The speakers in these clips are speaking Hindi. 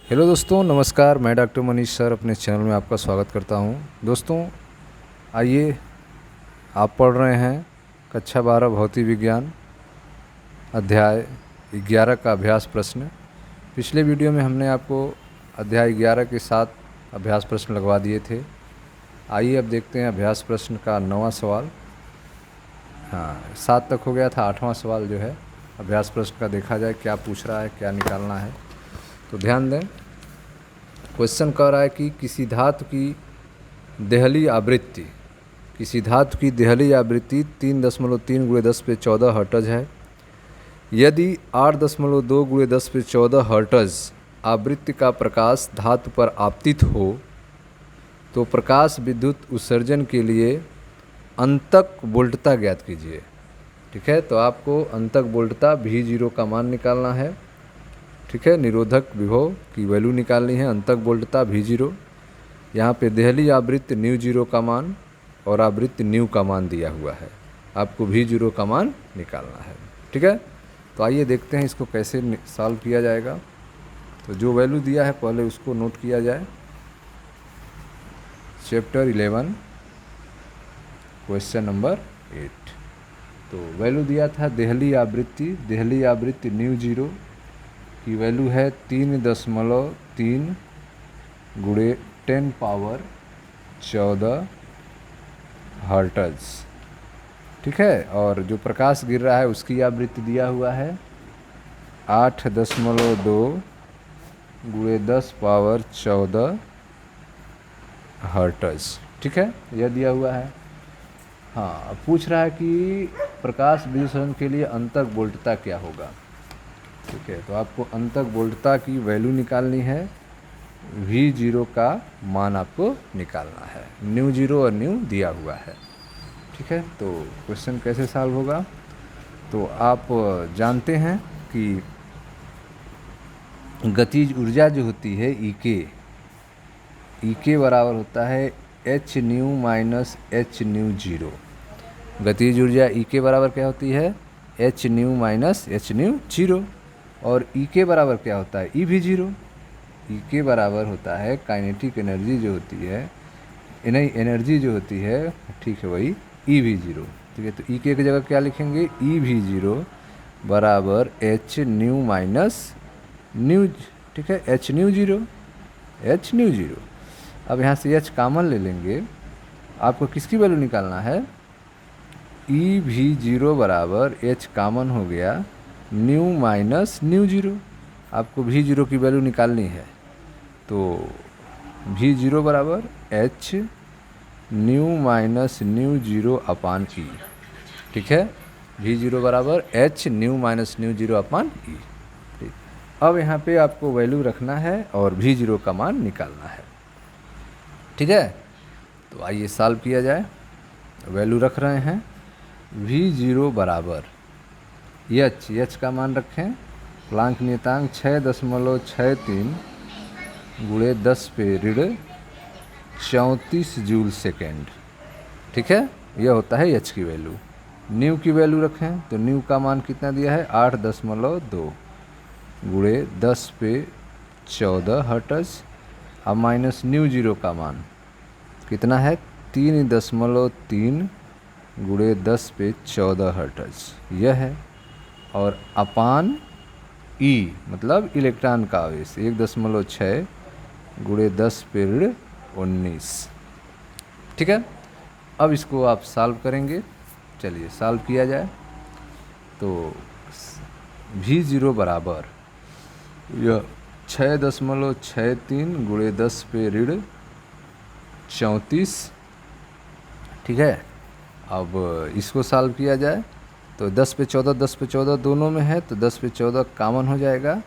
हेलो दोस्तों, नमस्कार। मैं डॉक्टर मनीष सर अपने चैनल में आपका स्वागत करता हूं। दोस्तों आइए, आप पढ़ रहे हैं कक्षा 12 भौतिक विज्ञान अध्याय 11 का अभ्यास प्रश्न। पिछले वीडियो में हमने आपको अध्याय 11 के 7 अभ्यास प्रश्न लगवा दिए थे। आइए अब देखते हैं अभ्यास प्रश्न का 9वां सवाल। हाँ, 7 तक हो गया था, 8वां सवाल जो है अभ्यास प्रश्न का देखा जाए क्या पूछ रहा है, क्या निकालना है। तो ध्यान दें, क्वेश्चन कह रहा है कि किसी धातु की देहली आवृत्ति 3.3 × 10⁻14 हर्ट्ज है। यदि 8.2 × 10⁻14 हर्ट्ज आवृत्ति का प्रकाश धातु पर आपतित हो तो प्रकाश विद्युत उत्सर्जन के लिए अंतक वोल्टता ज्ञात कीजिए। ठीक है, तो आपको अंतक वोल्टता V0 का मान निकालना है। ठीक है, निरोधक विभव की वैल्यू निकालनी है, अंतक वोल्टता V0। यहाँ पे देहली आवृत्ति ν0 का मान और आवृत्ति न्यू का मान दिया हुआ है, आपको V0 का मान निकालना है। ठीक है, तो आइए देखते हैं इसको कैसे सॉल्व किया जाएगा। तो जो वैल्यू दिया है पहले उसको नोट किया जाए। Chapter 11 question number 8। तो वैल्यू दिया था देहली आवृत्ति ν0 की वैल्यू है 3.3 × 10⁻14 हर्ट्ज। ठीक है, और जो प्रकाश गिर रहा है उसकी आवृत्ति दिया हुआ है 8.2 × 10⁻14 हर्ट्ज। ठीक है, यह दिया हुआ है। हाँ, अब पूछ रहा है कि प्रकाश विसरण के लिए अंतक वोल्टता क्या होगा। ठीक है, तो आपको अंतक वोल्टता की वैल्यू निकालनी है, V0 का मान आपको निकालना है। ν0 और न्यू दिया हुआ है। ठीक है, तो क्वेश्चन कैसे सॉल्व होगा। तो आप जानते हैं कि गतिज ऊर्जा जो होती है E बराबर होता है hν - hν0। गतिज ऊर्जा E बराबर क्या होती है, hν - hν0। और E बराबर क्या होता है, eV0। E बराबर होता है काइनेटिक एनर्जी जो होती है, एनर्जी जो होती है, ठीक है, वही eV0। ठीक है, तो E की जगह क्या लिखेंगे, eV0 बराबर hν - न्यू। ठीक है, hν0। अब यहाँ से H कॉमन ले लेंगे, आपको किसकी वैल्यू निकालना है, eV0 बराबर H कॉमन हो गया ν - न्यू0। आपको V0 की वैल्यू निकालनी है, तो V0 बराबर H ν - न्यू0 अपान E। ठीक है, V0 बराबर H ν - न्यू0 अपान E। ठीक, अब यहाँ पे आपको वैल्यू रखना है और V0 का मान निकालना है। ठीक है, तो आइए सॉल्व किया जाए। वैल्यू रख रहे हैं, V0 बराबर H का मान रखें, प्लांक नियतांक 6.63 × 10⁻34 जूल सेकेंड। ठीक है, यह होता है H की वैल्यू। न्यू की वैल्यू रखें, तो न्यू का मान कितना दिया है, 8.2 × 10⁻14 हर्ट्ज। अब माइनस ν0 का मान कितना है, 3.3 × 10⁻14 हर्ट्ज यह है। और अपान E मतलब इलेक्ट्रॉन का आवेश 1.6 × 10⁻19। ठीक है, अब इसको आप सॉल्व करेंगे। चलिए सॉल्व किया जाए। तो V0 बराबर यह 6.63 × 10⁻34। ठीक है, अब इसको सॉल्व किया जाए तो 10⁻14 दोनों में है, तो 10⁻14 कॉमन हो जाएगा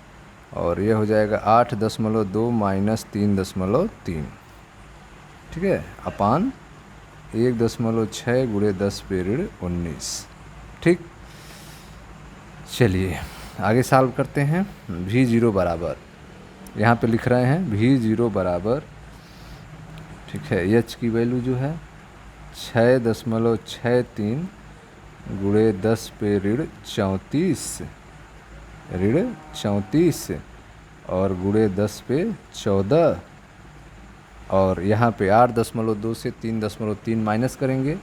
और यह हो जाएगा 8.2 - 3.3। ठीक है, अपान 1.6 × 10⁻19। ठीक, चलिए आगे सॉल्व करते हैं। V0 बराबर यहाँ पे लिख रहे हैं, V0 बराबर, ठीक है, H की वैल्यू जो है 6.63 × 10⁻34 और गुणे 10 पे 14, और यहाँ पे 8.2 से 3.3 माइनस करेंगे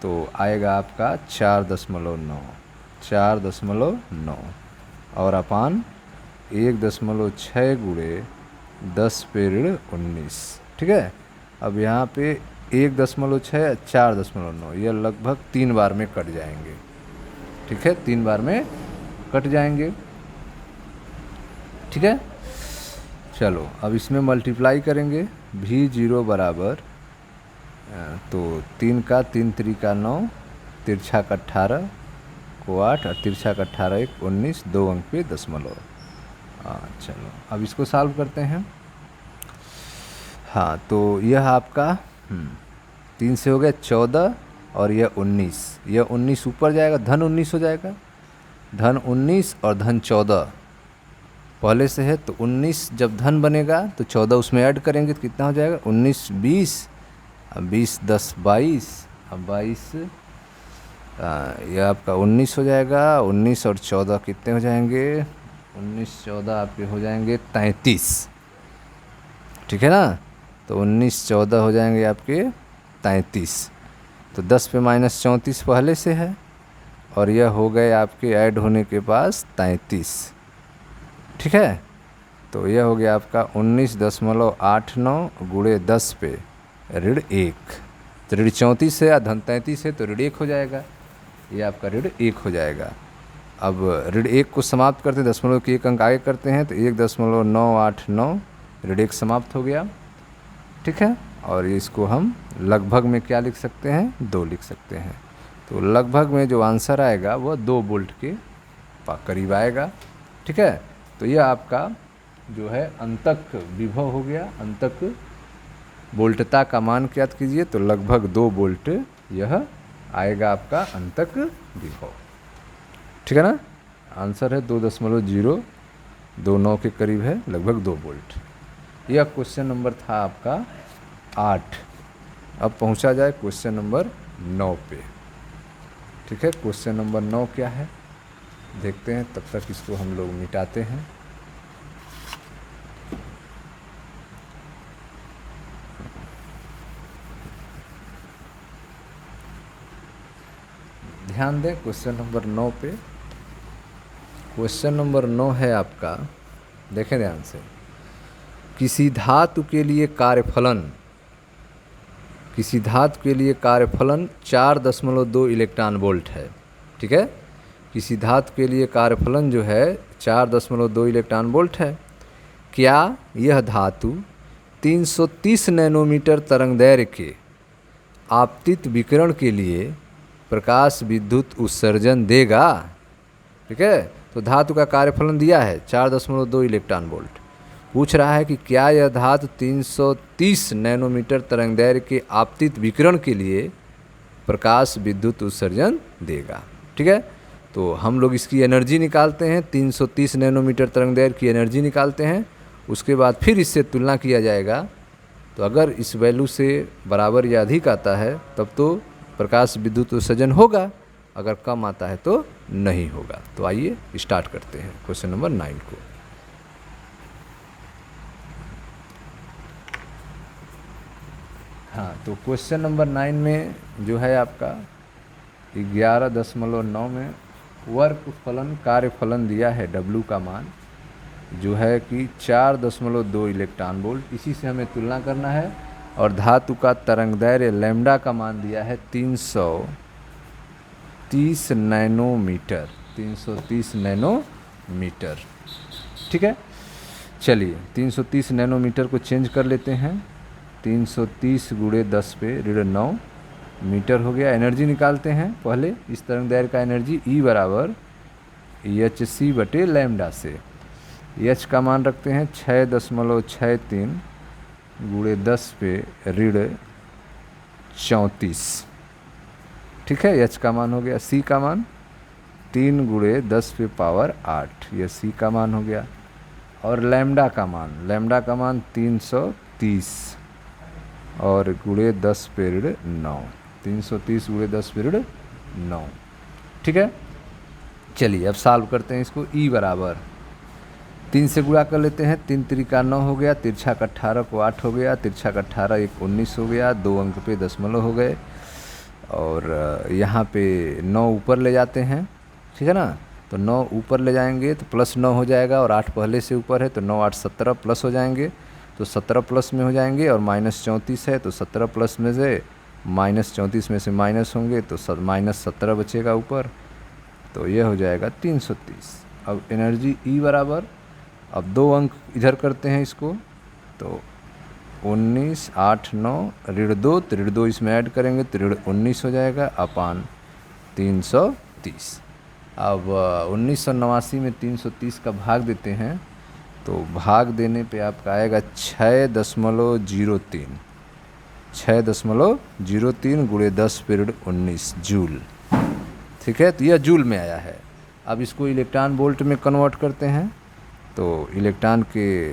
तो आएगा आपका 4.9, 4.9 और अपान 1.6 गुणे 10 पे ऋण 19। ठीक है, अब यहाँ पे 1.6 4.9 यह लगभग 3 बार में कट जाएंगे। ठीक है, 3 बार में कट जाएंगे। ठीक है, चलो अब इसमें मल्टीप्लाई करेंगे। V0 बराबर तो 3 का 3 त्रिका 9, तिरछा का 18 को 8 और तिरछा का 18 1 19, 2 अंक पे दशमलव। चलो अब इसको सॉल्व करते हैं। हाँ, तो यह आपका 3 से हो गया 14 और यह 19, यह 19 ऊपर जाएगा, धन 19 हो जाएगा, धन 19 और धन 14 पहले से है, तो 19 जब धन बनेगा तो 14 उसमें ऐड करेंगे तो कितना हो जाएगा, 19 20, अब 20 10 22, अब 22 यह आपका 19 हो जाएगा, 19 और 14 कितने हो जाएंगे, 19 14 आपके हो जाएंगे 33। ठीक है ना, तो 19 14 हो जाएंगे आपके 33, तो 10 पे माइनस 34 पहले से है और यह हो गए आपके ऐड होने के पास 33। ठीक है, तो यह हो गया आपका 19.89 गुणे 10 पे ऋण 1, तो ऋण 34 है या धन 33 है तो ऋण 1 हो जाएगा, ये आपका ऋण 1 हो जाएगा। अब ऋण 1 को समाप्त करते हैं, दशमलव के 1 अंक आगे करते हैं तो 1.989 ऋण 1 समाप्त हो गया। ठीक है, और इसको हम लगभग में क्या लिख सकते हैं, 2 लिख सकते हैं। तो लगभग में जो आंसर आएगा वह 2 वोल्ट के करीब आएगा। ठीक है, तो यह आपका जो है अंतक विभव हो गया, अंतक वोल्टता का मान ज्ञात कीजिए, तो लगभग 2 वोल्ट यह आएगा आपका अंतक विभव। ठीक है ना, आंसर है 2.029 के करीब है, लगभग 2 वोल्ट। यह क्वेश्चन नंबर था आपका 8। अब पहुंचा जाए क्वेश्चन नंबर 9 पे। ठीक है, क्वेश्चन नंबर 9 क्या है देखते हैं, तब तक इसको हम लोग मिटाते हैं। ध्यान दें क्वेश्चन नंबर 9 पे। क्वेश्चन नंबर 9 है आपका, देखें ध्यान से, किसी धातु के लिए कार्यफलन, किसी धातु के लिए कार्यफलन 4.2 इलेक्ट्रॉन वोल्ट है। ठीक है, किसी धातु के लिए कार्यफलन जो है 4.2 इलेक्ट्रॉन वोल्ट है। क्या यह धातु 330 नैनोमीटर तरंगदैर्घ्य के आपतित विकिरण के लिए प्रकाश विद्युत उत्सर्जन देगा। ठीक है, तो धातु का कार्यफलन दिया है 4.2 इलेक्ट्रॉन वोल्ट, पूछ रहा है कि क्या यह धातु 330 नैनोमीटर तरंगदैर्घ्य के आपतित विकिरण के लिए प्रकाश विद्युत उत्सर्जन देगा। ठीक है, तो हम लोग इसकी एनर्जी निकालते हैं, 330 नैनोमीटर तरंगदैर्घ्य की एनर्जी निकालते हैं, उसके बाद फिर इससे तुलना किया जाएगा। तो अगर इस वैल्यू से बराबर या अधिक आता है तब तो प्रकाश विद्युत उत्सर्जन होगा, अगर कम आता है तो नहीं होगा। तो आइए स्टार्ट करते हैं क्वेश्चन नंबर 9 को। हाँ, तो क्वेश्चन नंबर 9 में जो है आपका 11.9 में वर्क फलन कार्यफलन दिया है, W का मान जो है कि 4.2 इलेक्ट्रॉन वोल्ट, इसी से हमें तुलना करना है। और धातु का तरंगदैर्घ्य लैम्डा का मान दिया है 330 नैनोमीटर, 330 नैनोमीटर। ठीक है, चलिए 330 नैनोमीटर को चेंज कर लेते हैं, 330 गुणे 10 पे ऋण 9 मीटर हो गया। एनर्जी निकालते हैं पहले, इस तरंगदैर्घ्य का एनर्जी E बराबर HC बटे लैम्डा से। H का मान रखते हैं 6.63 गुणे 10 पे ऋण 34। ठीक है, H का मान हो गया। C का मान 3 गुणे 10 पे पावर 8, यह C का मान हो गया। और लैम्डा का मान 330 और गुणे 10 पे ऋण 9, 330 गुणे 10 पे ऋण 9। ठीक है, चलिए अब सॉल्व करते हैं इसको। E बराबर 3 से गुणा कर लेते हैं, 3 त्रिका 9 हो गया, तिरछा का 18 को 8 हो गया, तिरछा का 18 एक 19 हो गया, 2 अंक पे दशमलव हो गए। और यहाँ पे 9 ऊपर ले जाते हैं, ठीक है ना। तो 9 ऊपर ले जाएंगे तो +9 हो जाएगा, और 8 पहले से ऊपर है तो 9 8 17 प्लस हो जाएंगे, तो 17 प्लस में हो जाएंगे। और -34 है तो 17 प्लस में से -34 में से माइनस होंगे तो -17 बचेगा ऊपर, तो ये हो जाएगा 330। अब एनर्जी E बराबर, अब 2 अंक इधर करते हैं इसको, तो 19 8 9 -2, तो -2 इसमें ऐड करेंगे तो -19 हो जाएगा अपान 330। अब 1989 में 330 का भाग देते हैं, तो भाग देने पे आपका आएगा 6.03, 6.03 × 10⁻19 जूल, ठीक है। तो यह जूल में आया है। अब इसको इलेक्ट्रॉन वोल्ट में कन्वर्ट करते हैं, तो इलेक्ट्रॉन के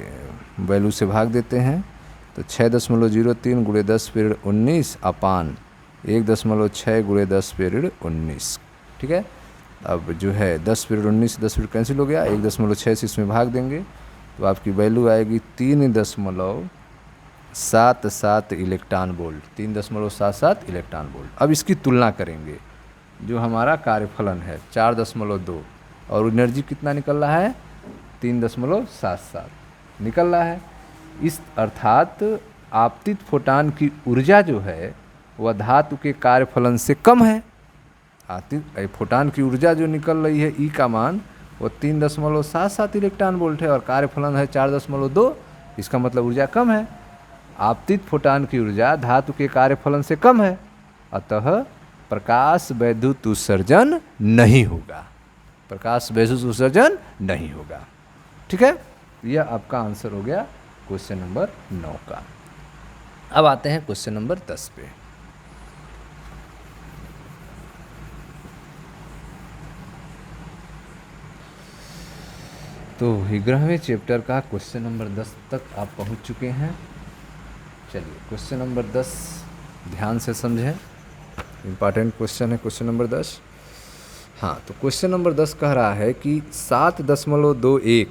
वैल्यू से भाग देते हैं, तो 6.03 × 10⁻19 अपान 1.6 × 10⁻19, ठीक है। अब जो है 10⁻19 10 कैंसिल हो गया, 1.6 से इसमें भाग देंगे तो आपकी वैल्यू आएगी 3.77 इलेक्ट्रॉन वोल्ट, 3.77 इलेक्ट्रॉन वोल्ट। अब इसकी तुलना करेंगे, जो हमारा कार्यफलन है 4.2 और एनर्जी कितना निकल रहा है 3.77 निकल रहा है। इस अर्थात आपतित फोटान की ऊर्जा जो है वह धातु के कार्यफलन से कम है। फोटान की ऊर्जा जो निकल रही है ई का मान वो 3.77 इलेक्ट्रॉन वोल्ट है और कार्यफलन है 4.2, इसका मतलब ऊर्जा कम है। आपतित फोटान की ऊर्जा धातु के कार्यफलन से कम है, अतः प्रकाश वैद्युत उत्सर्जन नहीं होगा, प्रकाश वैद्युत उत्सर्जन नहीं होगा, ठीक है। यह आपका आंसर हो गया क्वेश्चन नंबर 9 का। अब आते हैं क्वेश्चन नंबर 10 पे। तो 11वें चैप्टर का क्वेश्चन नंबर 10 तक आप पहुंच चुके हैं। चलिए क्वेश्चन नंबर 10 ध्यान से समझें, इम्पॉर्टेंट क्वेश्चन है क्वेश्चन नंबर 10। हाँ, तो क्वेश्चन नंबर 10 कह रहा है कि 7.21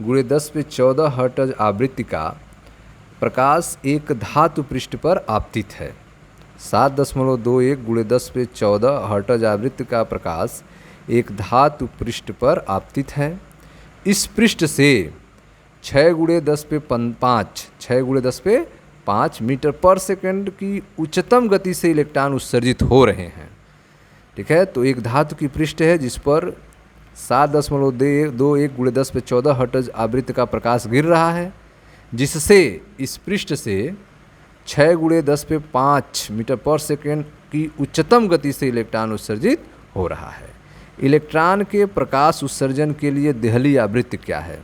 × 10⁻14 हर्ट्ज आवृत्ति का प्रकाश एक धातु पृष्ठ पर आपतित है। 7.21 × 10⁻14 हर्ट्ज आवृत्ति का प्रकाश एक धातु पृष्ठ पर आपतित है। इस पृष्ठ से 6 × 10⁵ मीटर पर सेकंड की उच्चतम गति से इलेक्ट्रॉन उत्सर्जित हो रहे हैं, ठीक है। तो एक धातु की पृष्ठ है जिस पर 7.21 × 10⁻14 हर्ट्ज आवृत्ति का प्रकाश गिर रहा है, जिससे इस पृष्ठ से 6 × 10⁵ मीटर पर सेकंड की उच्चतम गति से इलेक्ट्रॉन उत्सर्जित हो रहा है। इलेक्ट्रॉन के प्रकाश उत्सर्जन के लिए देहली आवृत्ति क्या है?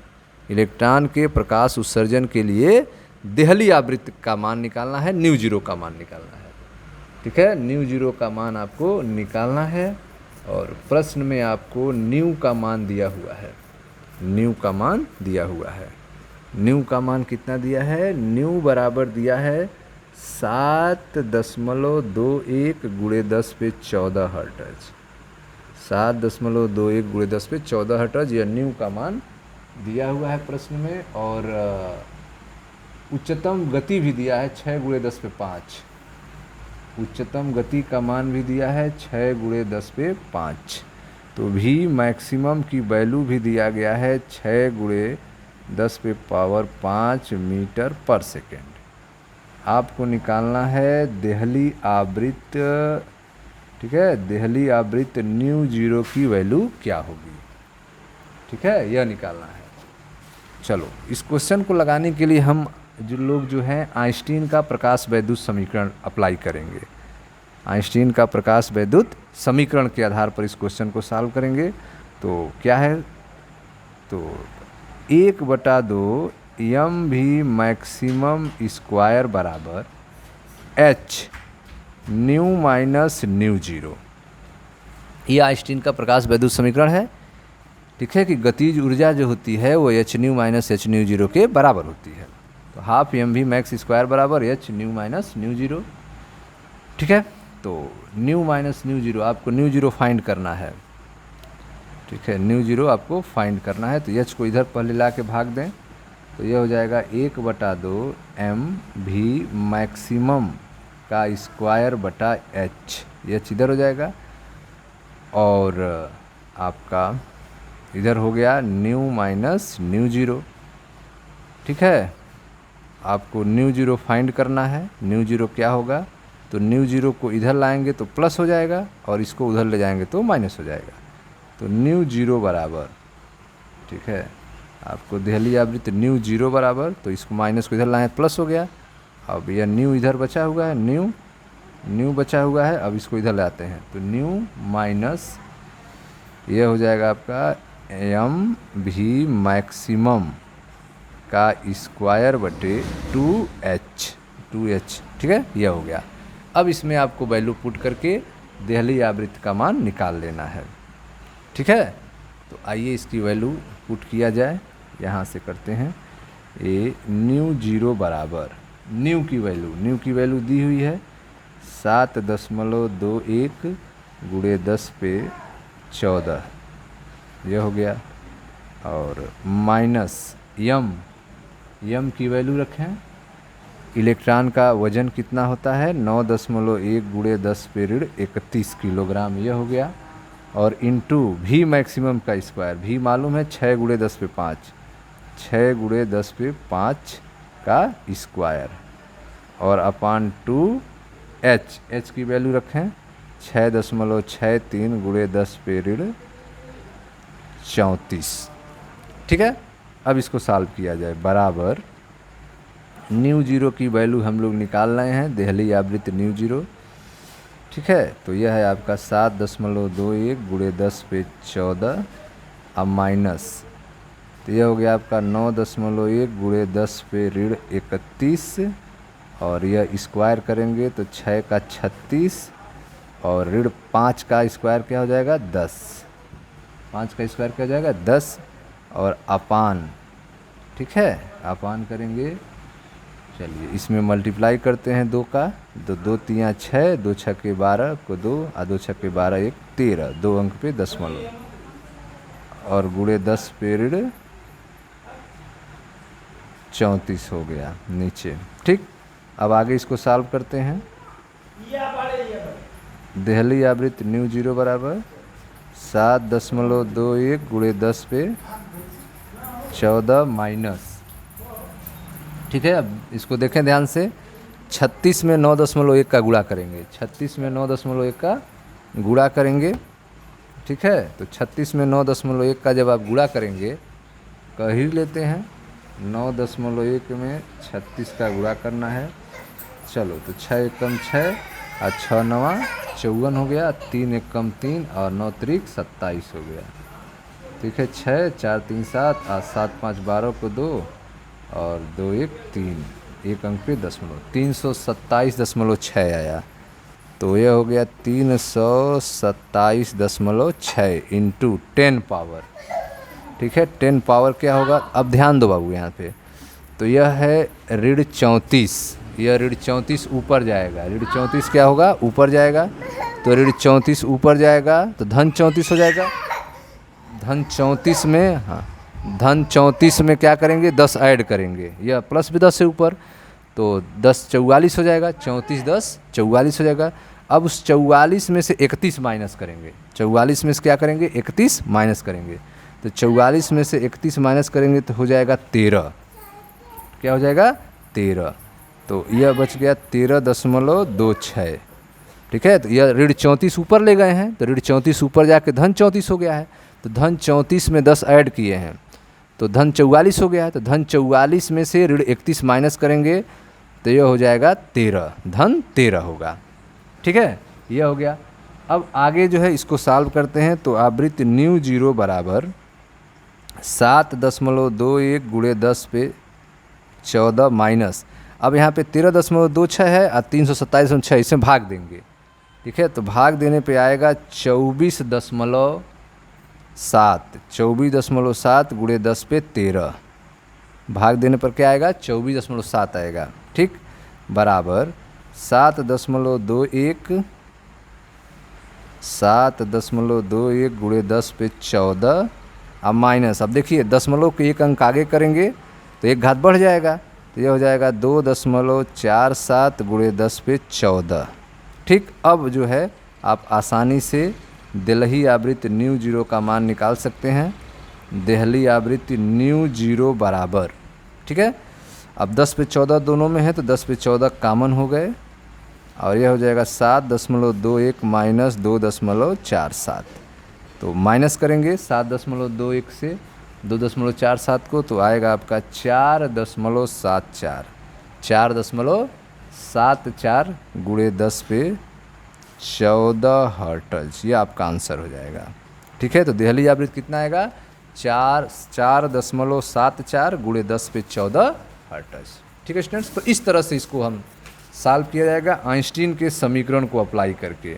इलेक्ट्रॉन के प्रकाश उत्सर्जन के लिए देहली आवृत्ति का मान निकालना है, ν0 का मान निकालना है, ठीक है। ν0 का मान आपको निकालना है और प्रश्न में आपको ν का मान दिया हुआ है, ν का मान दिया हुआ है। ν का मान कितना दिया है? ν बराबर दिया है 7.21 × 10⁻14 हर्ट्ज, 7.21 × 10⁻14 हर्ट्ज, यह ν का मान दिया हुआ है प्रश्न में। और उच्चतम गति भी दिया है 6 × 10⁵, उच्चतम गति का मान भी दिया है 6 × 10⁵। तो भी मैक्सिमम की वैल्यू भी दिया गया है 6 × 10⁵ मीटर पर सेकेंड। आपको निकालना है देहली आवृत्ति, ठीक है। देहली आवृत्ति ν0 की वैल्यू क्या होगी, ठीक है, यह निकालना है। चलो इस क्वेश्चन को लगाने के लिए हम जो हैं आइंस्टीन का प्रकाश वैद्युत समीकरण अप्लाई करेंगे। आइंस्टीन का प्रकाश वैद्युत समीकरण के आधार पर इस क्वेश्चन को सॉल्व करेंगे। तो क्या है? तो 1/2 mv मैक्सिमम स्क्वायर बराबर h ν माइनस ν0, यह आइंस्टीन का प्रकाश वैद्युत समीकरण है, ठीक है। कि गतिज ऊर्जा जो होती है वो hν माइनस hν0 के बराबर होती है। तो हाफ mv मैक्स स्क्वायर बराबर hν माइनस ν0, ठीक है। तो ν माइनस ν0 आपको ν0 फाइंड करना है, ठीक है, न्यू जीरो आपको फाइंड करना है। तो एच को इधर पहले ला के भाग दें, तो यह हो जाएगा 1/2 एम भी मैक्सिमम का स्क्वायर बटा एच, एच इधर हो जाएगा। और आपका इधर हो गया न्यू माइनस न्यू जीरो। ठीक है, आपको न्यू जीरो फाइंड करना है। न्यू जीरो क्या होगा, तो न्यू जीरो को इधर लाएंगे तो प्लस हो जाएगा और इसको उधर ले जाएंगे तो माइनस हो जाएगा। तो न्यू जीरो बराबर, ठीक है, आपको दहली आवृत्ति न्यू जीरो बराबर, तो इसको माइनस को इधर लाएं प्लस हो गया। अब यह न्यू इधर बचा हुआ है, न्यू बचा हुआ है, अब इसको इधर लाते हैं तो न्यू माइनस यह हो जाएगा आपका एम भी मैक्सिमम का स्क्वायर बटे 2h, ठीक है, यह हो गया। अब इसमें आपको वैल्यू पुट करके दहली आवृत्ति का मान निकाल लेना है। ठीक है, तो आइए इसकी वैल्यू पुट किया जाए। यहाँ से करते हैं ए न्यू जीरो बराबर न्यू की वैल्यू दी हुई है 7.21 गुणे 10 पे 14, यह हो गया। और माइनस यम की वैल्यू रखें, इलेक्ट्रॉन का वजन कितना होता है 9.1 गुणे 10 पे ऋण 31 किलोग्राम, यह हो गया। और इंटू भी मैक्सिमम का स्क्वायर, भी मालूम है 6 गुणे 10 पे 5, 6 गुणे 10 पे 5 का स्क्वायर, और अपान 2h, h की वैल्यू रखें 6.63 गुणे 10 पे ऋण 34। ठीक है, अब इसको सॉल्व किया जाए। बराबर न्यू जीरो की वैल्यू हम लोग निकाल रहे हैं, दहली आवृत्ति न्यू जीरो। ठीक है, तो यह है आपका 7.21 गुणे 10 पे 14, अब माइनस, तो यह हो गया आपका 9.1 गुणे 10 पे ऋण 31, और यह स्क्वायर करेंगे तो 6 का 36, और ऋण 5 का स्क्वायर क्या हो जाएगा 10, 5 का स्क्वायर क्या हो जाएगा 10, और अपान, ठीक है, अपान करेंगे। चलिए इसमें मल्टीप्लाई करते हैं 2 का, तो 2 3 6, 2 6 12 को 2, और 2 6 12 1 13, 2 अंक पे दशमलव, और गुणे 10 पे ऋण 34 हो गया नीचे। ठीक, अब आगे इसको सॉल्व करते हैं। दहली आवृत्ति न्यू जीरो बराबर 7.21 गुणे 10 पे 14 माइनस, ठीक है। अब इसको देखें ध्यान से, 36 में 9.1 का गुणा करेंगे, 36 में 9.1 का गुणा करेंगे। ठीक है, तो 36 में 9.1 का जब आप गुणा करेंगे, कर ही लेते हैं, 9.1 में 36 का गुणा करना है। चलो, तो 6 एकम 6 और 6 9 54 हो गया, 3 एकम 3 और 9 त्रिक 27 हो गया। ठीक है, 6 4 3 7 और 7 5 12 को 2 और 2 1 3, 1 अंक पे दशमलव, 327.6 आया। तो यह हो गया 327.6 इंटू 10 पावर। ठीक है, 10 पावर क्या होगा, अब ध्यान दो बाबू यहाँ पे, तो यह है ऋण 34, यह ऋण 34 ऊपर जाएगा, ऋण 34 क्या होगा ऊपर जाएगा, तो ऋण 34 ऊपर जाएगा तो धन 34 हो जाएगा। धन 34 में, हाँ, धन 34 में क्या करेंगे 10 ऐड करेंगे, यह प्लस भी 10 से ऊपर, तो 10 44 हो जाएगा, 34 10 44 हो जाएगा। अब उस 44 में से 31 माइनस करेंगे, 44 में से क्या करेंगे 31 माइनस करेंगे, तो 44 में से 31 माइनस करेंगे तो हो जाएगा 13, क्या हो जाएगा 13, तो यह बच गया 13.26। ठीक है, तो यह ऋण 34 ऊपर ले गए हैं, तो ऋण 34 ऊपर जाके धन 34 हो गया है, तो धन 34 में 10 ऐड किए हैं तो धन 44 हो गया है, तो धन 44 में से ऋण 31 माइनस करेंगे तो यह हो जाएगा 13, धन 13 होगा। ठीक है, यह हो गया। अब आगे जो है इसको सॉल्व करते हैं, तो आवृत्ति न्यू जीरो बराबर 7.21 गुणे 10 पे 14 माइनस, अब यहाँ पे 13.26 है और 327.6 इसमें भाग देंगे। ठीक है, तो भाग देने पे आएगा 24.7 गुणे 10 पे 13, भाग देने पर क्या आएगा 24.7 आएगा। ठीक, बराबर 7.21 7.21 गुणे 10 पे 14, अब माइनस, अब देखिए दशमलव के एक अंक आगे करेंगे तो एक घात बढ़ जाएगा, तो ये हो जाएगा 2.47 गुणे 10 पे 14। ठीक, अब जो है आप आसानी से दिल्ली आवृत्ति न्यू जीरो का मान निकाल सकते हैं। दिल्ली आवृत्ति न्यू जीरो बराबर, ठीक है, अब 10 पे 14 दोनों में है तो 10 पे 14 कॉमन हो गए और यह हो जाएगा 7.21 माइनस 2.47। तो माइनस करेंगे 7.21 से 2.47 को, तो आएगा आपका 4.74, 4.74 गुणे 10 पे 14 हर्ट्ज, ये आपका आंसर हो जाएगा। ठीक है, तो दिल्ली आवृत्ति कितना आएगा, 4.74 गुणे 10 पे 14 हर्ट्ज। ठीक है स्टूडेंट्स, तो इस तरह से इसको हम सॉल्व किया जाएगा आइंस्टीन के समीकरण को अप्लाई करके।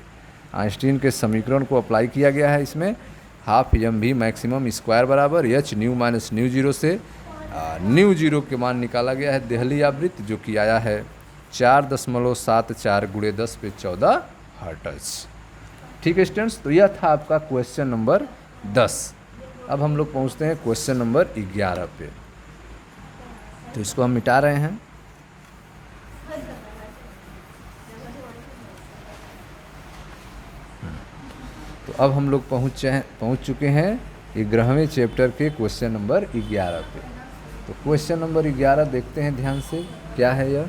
आइंस्टीन के समीकरण को अप्लाई किया गया है इसमें, हाफ एम भी मैक्सिमम स्क्वायर बराबर H new minus mu zero से न्यू जीरो के मान निकाला गया है दिल्ली आवृत्ति, जो कि आया है 4.74 गुणे 10 पे 14 हर्ट्ज। ठीक है स्टूडेंट्स, तो यह था आपका क्वेश्चन नंबर 10। अब हम लोग पहुंचते हैं क्वेश्चन नंबर 11 पे, तो इसको हम मिटा रहे हैं। तो अब हम लोग पहुंच चुके हैं 11वें चैप्टर के क्वेश्चन नंबर 11 पे। तो क्वेश्चन नंबर 11 देखते हैं ध्यान से, क्या है यह,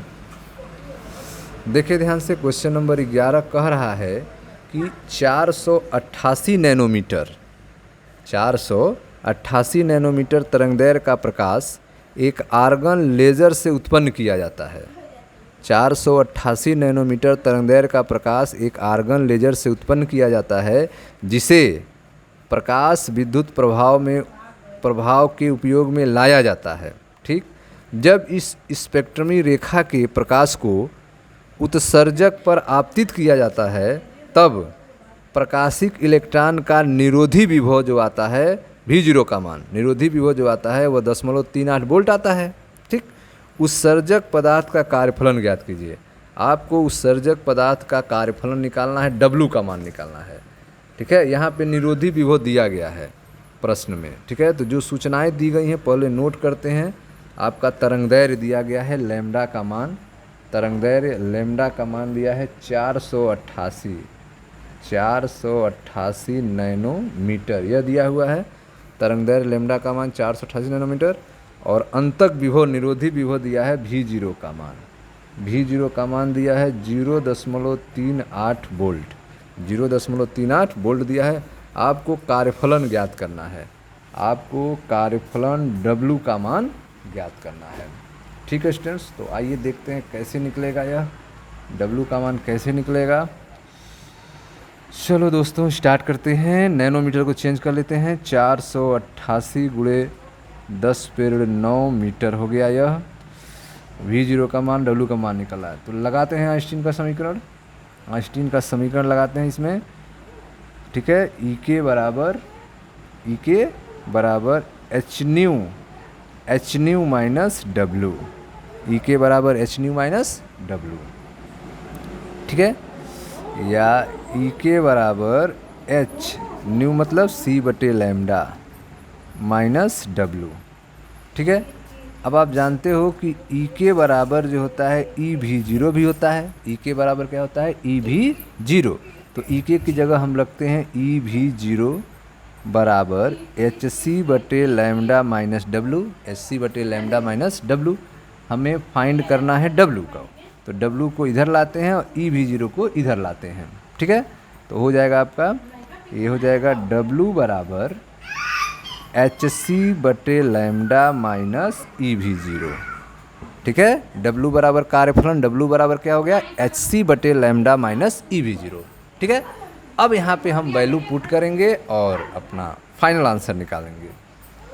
देखिए ध्यान से। क्वेश्चन नंबर 11 कह रहा है कि 488 नैनोमीटर तरंगदैर्घ्य का प्रकाश एक आर्गन लेज़र से उत्पन्न किया जाता है। 488 नैनोमीटर तरंगदैर्घ्य का प्रकाश एक आर्गन लेज़र से उत्पन्न किया जाता है, जिसे प्रकाश विद्युत प्रभाव के उपयोग में लाया जाता है। ठीक, जब इस स्पेक्ट्रमी रेखा के प्रकाश को उत्सर्जक पर आपतित किया जाता है, तब प्रकाशिक इलेक्ट्रॉन का निरोधी विभव जो आता है V0 का मान, निरोधी विभव जो आता है वह 0.38 वोल्ट आता है। ठीक, उत्सर्जक पदार्थ का कार्यफलन ज्ञात कीजिए। आपको उत्सर्जक पदार्थ का कार्यफलन निकालना है, W का मान निकालना है। ठीक है, यहाँ पे निरोधी विभव दिया गया है प्रश्न में। ठीक है, तो जो सूचनाएं दी गई हैं पहले नोट करते हैं। आपका तरंगदैर्घ्य दिया गया है लैम्डा का मान, तरंगदैर्घ्य लैम्डा का मान दिया है 488 नैनोमीटर, यह दिया हुआ है। तरंगदैर्घ्य लैम्डा का मान 488 नैनोमीटर और अंतक विभव निरोधी विभव दिया है V0 का मान, V0 का मान दिया है 0.38 वोल्ट, 0.38 वोल्ट दिया है। आपको कार्यफलन ज्ञात करना है, आपको कार्यफलन W का मान ज्ञात करना है। ठीक है स्टूडेंट्स, तो आइए देखते हैं कैसे निकलेगा यह W का मान, कैसे निकलेगा। चलो दोस्तों स्टार्ट करते हैं। नैनोमीटर को चेंज कर लेते हैं, 488 गुणे 10 पे 9 मीटर हो गया यह। V0 का मान W का मान निकला है, तो लगाते हैं आइंस्टीन का समीकरण। आइंस्टीन का समीकरण लगाते हैं इसमें। ठीक है, E के बराबर H new minus W, E के बराबर एच न्यू माइनस डब्लू। ठीक है, या E के बराबर एच न्यू मतलब C बटे लैम्डा माइनस डब्लू। ठीक है, अब आप जानते हो कि E के बराबर जो होता है EV0 भी होता है। E के बराबर क्या होता है, EV0। तो E के की जगह हम रखते हैं EV0 बराबर HC बटे लैम्डा माइनस डब्लू, HC बटे लैम्डा माइनस डब्लू। हमें फाइंड करना है W का, तो W को इधर लाते हैं और EV0 को इधर लाते हैं। ठीक है, तो हो जाएगा आपका, ये हो जाएगा W बराबर HC बटे लैम्डा माइनस EV0। ठीक है, W बराबर कार्यफलन, W बराबर क्या हो गया, HC बटे लैम्डा माइनस EV0। ठीक है, अब यहाँ पे हम वैल्यू पुट करेंगे और अपना फाइनल आंसर निकालेंगे।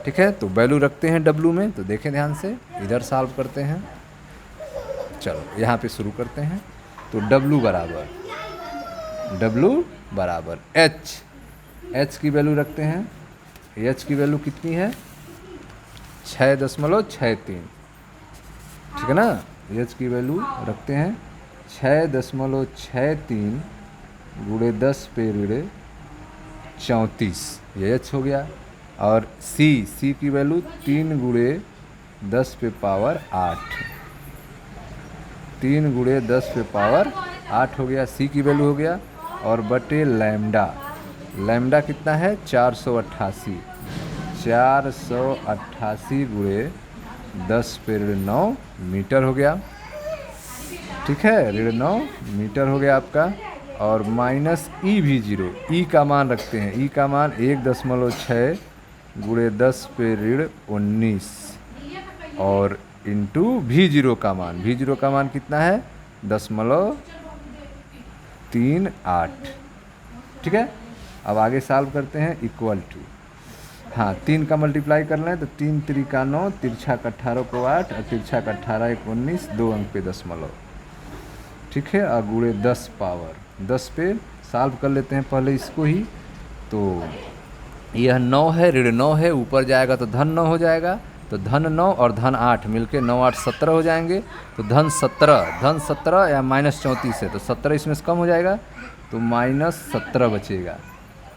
ठीक है, तो वैल्यू रखते हैं W में, तो देखें ध्यान से, इधर सॉल्व करते हैं। चलो यहाँ पे शुरू करते हैं। तो W बराबर H की वैल्यू रखते हैं। H की वैल्यू कितनी है, 6.63। ठीक है ना, H की वैल्यू रखते हैं 6.63 गुणे 10 पे ऋण 34, ये h हो गया। और c की वैल्यू 3 गुणे 10 पे पावर 8, 3 गुणे 10 पे पावर 8 हो गया, c की वैल्यू हो गया। और बटे लैम्डा, लैम्डा कितना है 488, 488 गुणे 10 पे ऋण 9 मीटर हो गया। ठीक है, ऋण 9 मीटर हो गया आपका। और माइनस ई भी 0, ई का मान रखते हैं, ई का मान 1.6 गुणे 10 पे ऋण 19 और इंटू V0 का मान, V0 का मान कितना है 0.38। ठीक है, अब आगे सॉल्व करते हैं। इक्वल टू, हाँ 3 का मल्टीप्लाई कर लें तो 3 त्रिका 9, तिरछा का 18 को 8 और तिरछा का 18 1 19, 2 अंक पे दशमलव। ठीक है, और गुणे 10 पावर 10 पे सॉल्व कर लेते हैं पहले इसको ही। तो यह 9 है, ऋण 9 है, ऊपर जाएगा तो धन 9 हो जाएगा, तो धन 9 और धन 8 मिलके 9 8 17 हो जाएंगे। तो धन 17 या माइनस 34 है, तो 17 इसमें से कम हो जाएगा, तो माइनस 17 बचेगा।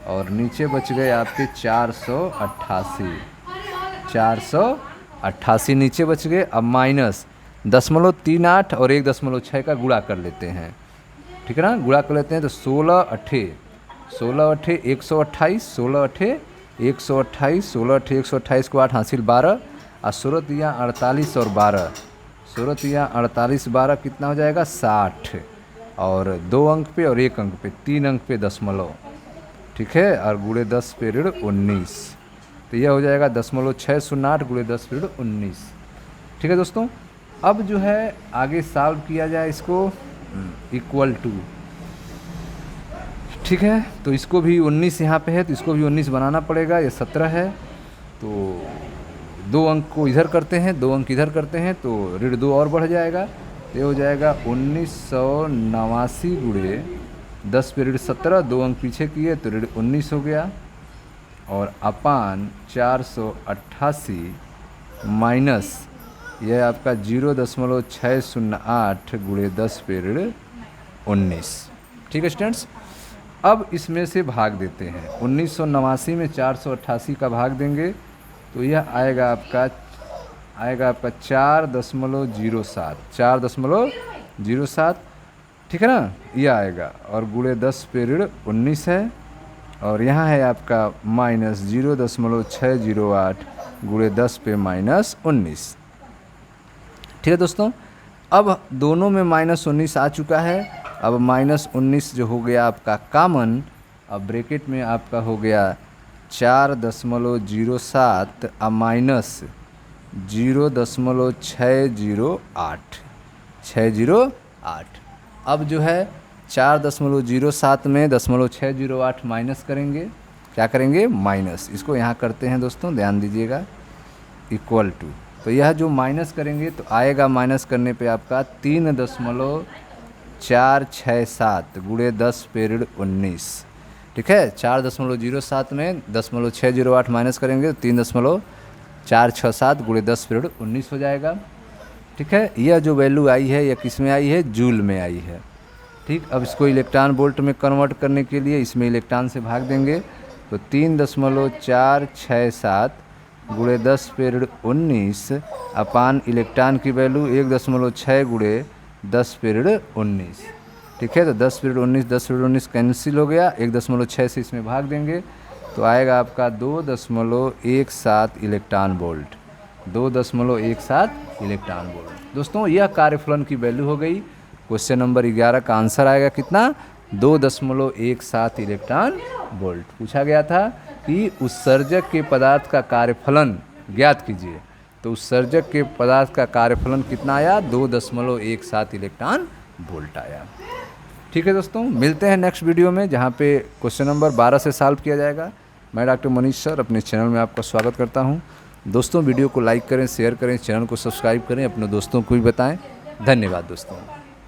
और नीचे बच गए आपके 488 नीचे बच गए। अब माइनस 0.38 और 1.6 का गुणा कर लेते हैं। ठीक है ना, गुणा कर लेते हैं तो 16 अठे 128, 16 अठे 128, 16 अठे 128 को 8 हासिल 12 और 16 तिया 48 और 12, 16 तिया 48 12 कितना हो जाएगा 60। और 2 अंक पे और 1 अंक पे, 3 अंक पे दशमलव। ठीक है, और गुणे 10 पे ऋण 19, तो यह हो जाएगा 0.608 गुणे 10 पे ऋण 19। ठीक है दोस्तों, अब जो है आगे सॉल्व किया जाए इसको। इक्वल टू, ठीक है, तो इसको भी 19 यहाँ पे है तो इसको भी 19 बनाना पड़ेगा। ये 17 है, तो 2 अंक को इधर करते हैं, 2 अंक इधर करते हैं तो ऋण 2 और बढ़ जाएगा। ये हो जाएगा 1989 गुणे 10 पे ऋण 17, 2 अंक पीछे किए तो ऋण 19 हो गया। और अपान 488 माइनस यह आपका 0.608 गुणे 10 पे ऋण 19। ठीक है स्टूडेंट्स, अब इसमें से भाग देते हैं। 1989 में 488 का भाग देंगे तो यह आएगा आपका 4.07। ठीक है ना, यह आएगा। और गुणे 10 पे ऋण 19 है। और यहाँ है आपका माइनस 0.608 गुणे 10 पे माइनस 19। ठीक है दोस्तों, अब दोनों में माइनस 19 आ चुका है। अब माइनस 19 जो हो गया आपका कॉमन, अब ब्रैकेट में आपका हो गया 4.07 और माइनस 0.608। अब जो है 4.07 में 0.608 माइनस करेंगे, क्या करेंगे माइनस, इसको यहाँ करते हैं दोस्तों, ध्यान दीजिएगा। इक्वल टू, तो यह जो माइनस करेंगे तो आएगा माइनस करने पे आपका 3.467 गुणे 10 पे ऋण 19। ठीक है, 4.07 में 0.608 माइनस करेंगे तो 3.467 गुणे 10 पे ऋण 19 हो जाएगा। ठीक है, यह जो वैल्यू आई है यह किस में आई है, जूल में आई है। ठीक, अब इसको इलेक्ट्रॉन वोल्ट में कन्वर्ट करने के लिए इसमें इलेक्ट्रॉन से भाग देंगे तो 3.467 गुणे 10 पे ऋण 19 अपान इलेक्ट्रॉन की वैल्यू 1.6 गुणे 10 पे ऋण 19। ठीक है, तो 10 पे ऋण 19, 10 पे ऋण 19 कैंसिल हो गया, 1.6 से इसमें भाग देंगे तो आएगा आपका 2.17 इलेक्ट्रॉन वोल्ट, 2.17 इलेक्ट्रॉन वोल्ट। दोस्तों, यह कार्यफलन की वैल्यू हो गई। क्वेश्चन नंबर 11 का आंसर आएगा कितना, 2.17 इलेक्ट्रॉन वोल्ट। पूछा गया था कि उत्सर्जक के पदार्थ का कार्यफलन ज्ञात कीजिए, तो उत्सर्जक के पदार्थ का कार्यफलन कितना आया, 2.17 इलेक्ट्रॉन वोल्ट आया। ठीक है दोस्तों, मिलते हैं नेक्स्ट वीडियो में जहाँ पे क्वेश्चन नंबर 12 से सॉल्व किया जाएगा। मैं डॉक्टर मनीष सर अपने चैनल में आपका स्वागत करता हूँ। दोस्तों, वीडियो को लाइक करें, शेयर करें, चैनल को सब्सक्राइब करें, अपने दोस्तों को भी बताएं। धन्यवाद दोस्तों।